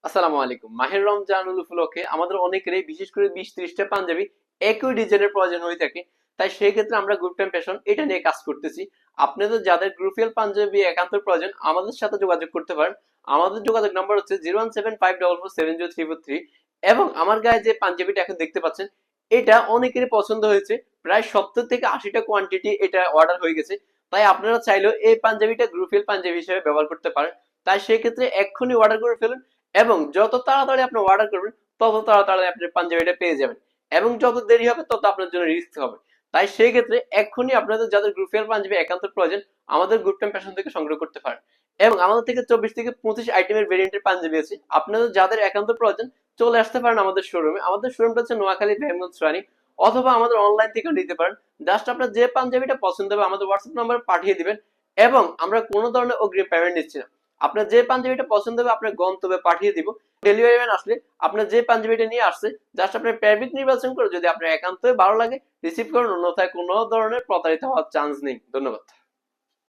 আসসালামু আলাইকুম। মাহের রমজানুল উপলক্ষে আমাদের অনেকেরই বিশেষ করে 20-30টা পাঞ্জাবি একই ডিজাইনের প্রয়োজন হয়ে থাকে। তাই সেই ক্ষেত্রে আমরা গ্রুপ টাইম ফ্যাশন এটা নিয়ে কাজ করতেছি। আপনাদের যাদের গ্রুপিয়াল পাঞ্জাবি একান্ত প্রয়োজন আমাদের সাথে যোগাযোগ করতে পারেন। আমাদের যোগাযোগ নাম্বার হচ্ছে 01754470343। এবং আমার গায়ে যে পাঞ্জাবিটা এখন দেখতে পাচ্ছেন এটা অনেকেরই পছন্দ হয়েছে। প্রায় 70 থেকে 80টা কোয়ান্টিটি এটা অর্ডার হয়ে গেছে। তাই আপনারা চাইলেও এই পাঞ্জাবিটা গ্রুপিয়াল পাঞ্জাবি হিসেবে ব্যবহার করতে পারেন। তাই সেই ক্ষেত্রে এক্ষুনি অর্ডার করে ফেলুন এবং যত তাড়াতাড়ি আপনি অর্ডার করবেন তত তাড়াতাড়ি আপনি পাঞ্জাবিটা পেয়ে যাবেন। এবং যত দেরি হবে তত আপনার জন্য রিস্ক হবে। তাই সেই ক্ষেত্রে এক্ষুনি আপনাদের যাদের গ্রুপিয়াল পাঞ্জাবি একান্ত প্রয়োজন আমাদের গ্রুপ টাইম ফ্যাশন থেকে সংগ্রহ করতে পারেন। এবং আমাদের থেকে 24 থেকে 25 আইটেমের ভেরিয়েন্টের পাঞ্জাবি আছে। আপনাদের যাদের একান্ত প্রয়োজন চলে আসতে পারেন আমাদের শোরুমে। আমাদের শোরুমটা হচ্ছে নোয়াখালী ভেমগঞ্জ রানী, অথবা আমাদের অনলাইন থেকে নিতে পারেন। জাস্ট আপনার যে পাঞ্জাবিটা পছন্দ হবে আমাদের হোয়াটসঅ্যাপ নাম্বারে পাঠিয়ে দিবেন। এবং আমরা কোনো ধরনের অগ্রিম পেমেন্ট নিচ্ছি না। আপনার যে পাঞ্জাবিটা পছন্দ হবে আপনার গন্তব্যে পাঠিয়ে দিব। ডেলিভারি ম্যান আসলে আপনার যে পাঞ্জাবিটা নিয়ে আসছে জাস্ট আপনার ফেব্রিক নির্বাচন করে যদি আপনার একান্তই ভালো লাগে রিসিভ করুন, অন্যথায় কোনো ধরনের প্রতারিত হওয়ার চান্স নেই। ধন্যবাদ।